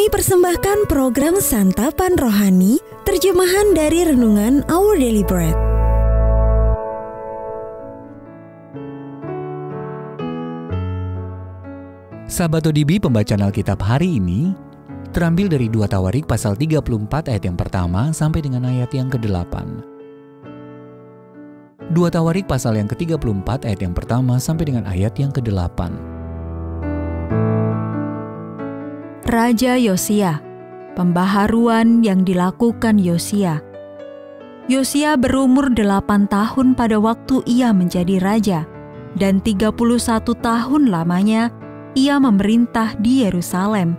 Kami persembahkan program Santapan Rohani, terjemahan dari Renungan Our Daily Bread. Sahabat ODB, pembacaan Alkitab hari ini terambil dari 2 Tawarik pasal 34 ayat yang pertama sampai dengan ayat yang ke-8. 2 Tawarik pasal yang ke-34 ayat yang pertama sampai dengan ayat yang ke-8. Raja Yosia, pembaharuan yang dilakukan Yosia. Yosia berumur 8 tahun pada waktu ia menjadi raja, dan 31 tahun lamanya ia memerintah di Yerusalem.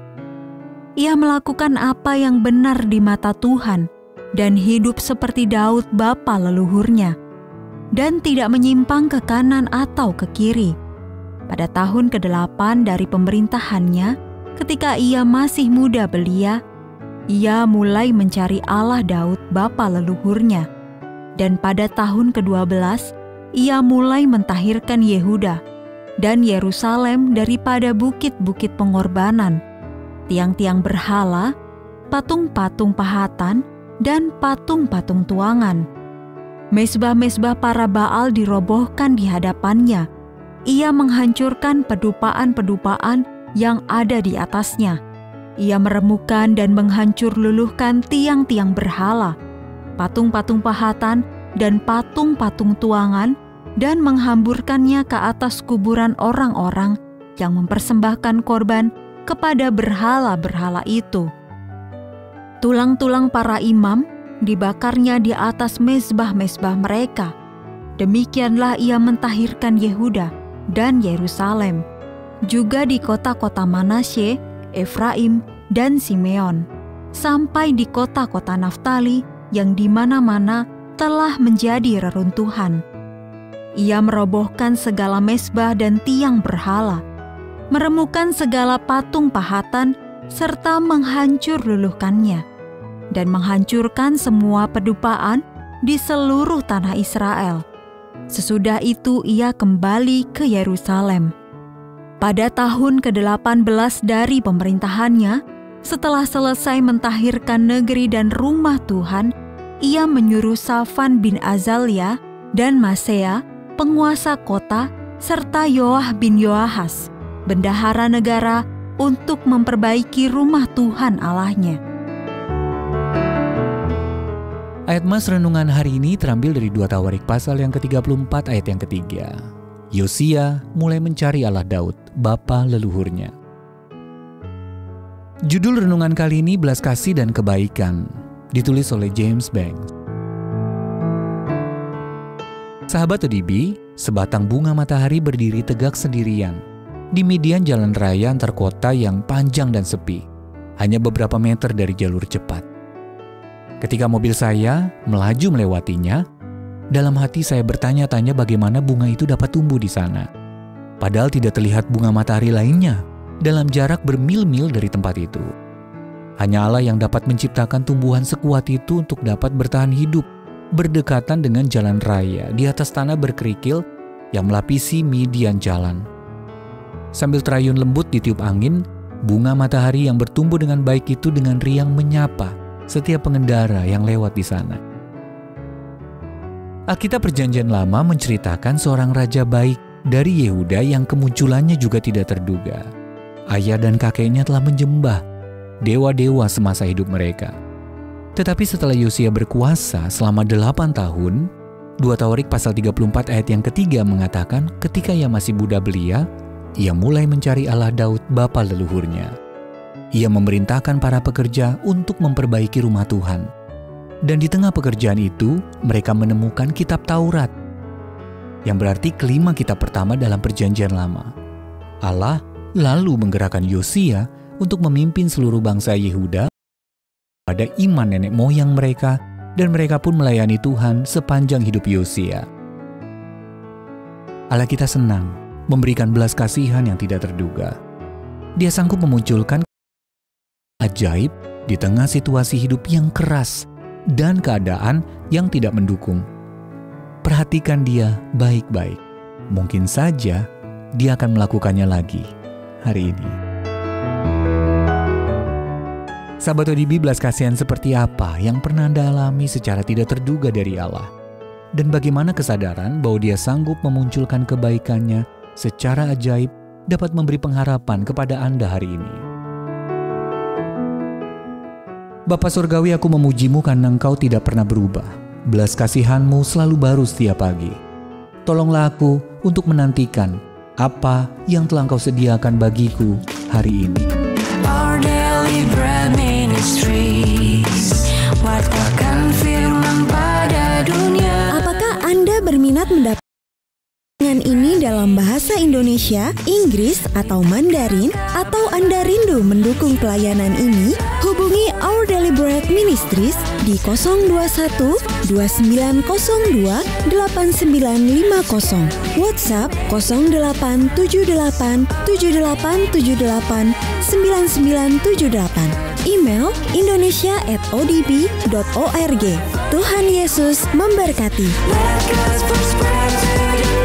Ia melakukan apa yang benar di mata Tuhan dan hidup seperti Daud bapa leluhurnya, dan tidak menyimpang ke kanan atau ke kiri. Pada tahun ke-8 dari pemerintahannya, ketika ia masih muda belia, ia mulai mencari Allah Daud bapa leluhurnya. Dan pada tahun ke-12, ia mulai mentahirkan Yehuda dan Yerusalem daripada bukit-bukit pengorbanan, tiang-tiang berhala, patung-patung pahatan, dan patung-patung tuangan. Mezbah-mezbah para Baal dirobohkan di hadapannya. Ia menghancurkan pedupaan-pedupaan yang ada di atasnya. Ia meremukkan dan menghancur luluhkan tiang-tiang berhala, patung-patung pahatan, dan patung-patung tuangan, dan menghamburkannya ke atas kuburan orang-orang yang mempersembahkan korban kepada berhala-berhala itu. Tulang-tulang para imam dibakarnya di atas mezbah-mezbah mereka. Demikianlah ia mentahirkan Yehuda dan Yerusalem, juga di kota-kota Manasye, Efraim, dan Simeon, sampai di kota-kota Naftali yang di mana-mana telah menjadi reruntuhan. Ia merobohkan segala mezbah dan tiang berhala, meremukkan segala patung pahatan, serta menghancur luluhkannya, dan menghancurkan semua pedupaan di seluruh tanah Israel. Sesudah itu ia kembali ke Yerusalem. Pada tahun ke-18 dari pemerintahannya, setelah selesai mentahirkan negeri dan rumah Tuhan, ia menyuruh Safan bin Azalia dan Masea, penguasa kota, serta Yoah bin Yoahas, bendahara negara, untuk memperbaiki rumah Tuhan Allahnya. Ayat mas renungan hari ini terambil dari 2 Tawarik pasal yang ke-34 ayat yang ketiga. Yosia mulai mencari Allah Daud, bapa leluhurnya. Judul renungan kali ini Belas Kasih dan Kebaikan, ditulis oleh James Banks. Sahabat ODB, sebatang bunga matahari berdiri tegak sendirian di median jalan raya antar kota yang panjang dan sepi, hanya beberapa meter dari jalur cepat. Ketika mobil saya melaju melewatinya, dalam hati saya bertanya-tanya bagaimana bunga itu dapat tumbuh di sana. Padahal tidak terlihat bunga matahari lainnya dalam jarak bermil-mil dari tempat itu. Hanya Allah yang dapat menciptakan tumbuhan sekuat itu untuk dapat bertahan hidup berdekatan dengan jalan raya di atas tanah berkerikil yang melapisi median jalan. Sambil terayun lembut ditiup angin, bunga matahari yang bertumbuh dengan baik itu dengan riang menyapa setiap pengendara yang lewat di sana. Alkitab Perjanjian Lama menceritakan seorang raja baik dari Yehuda yang kemunculannya juga tidak terduga. Ayah dan kakeknya telah menyembah dewa-dewa semasa hidup mereka. Tetapi setelah Yosia berkuasa selama 8 tahun, 2 Tawarik pasal 34 ayat yang ketiga mengatakan ketika ia masih muda belia, ia mulai mencari Allah Daud bapa leluhurnya. Ia memerintahkan para pekerja untuk memperbaiki rumah Tuhan. Dan di tengah pekerjaan itu, mereka menemukan kitab Taurat, yang berarti kelima kitab pertama dalam Perjanjian Lama. Allah lalu menggerakkan Yosia untuk memimpin seluruh bangsa Yehuda pada iman nenek moyang mereka, dan mereka pun melayani Tuhan sepanjang hidup Yosia. Allah kita senang memberikan belas kasihan yang tidak terduga. Dia sanggup memunculkan ajaib di tengah situasi hidup yang keras dan keadaan yang tidak mendukung. Perhatikan dia baik-baik. Mungkin saja dia akan melakukannya lagi hari ini. Sahabat ODB, belas kasihan seperti apa yang pernah Anda alami secara tidak terduga dari Allah? Dan bagaimana kesadaran bahwa Dia sanggup memunculkan kebaikannya secara ajaib dapat memberi pengharapan kepada Anda hari ini? Bapa Surgawi, aku memuji-Mu karena Engkau tidak pernah berubah. Belas kasihan-Mu selalu baru setiap pagi. Tolonglah aku untuk menantikan apa yang telah Engkau sediakan bagiku hari ini. Our Daily Bread Ministries, wartakan firman pada dunia. Apakah Anda berminat mendapatkan ini dalam bahasa Indonesia, Inggris, atau Mandarin? Atau Anda rindu mendukung pelayanan ini? Hubungi Our Daily Bread Ministries di 021 2902 8950, WhatsApp 0878 7878 9978, email indonesia@odb.org. Tuhan Yesus memberkati. Let God's word spread to the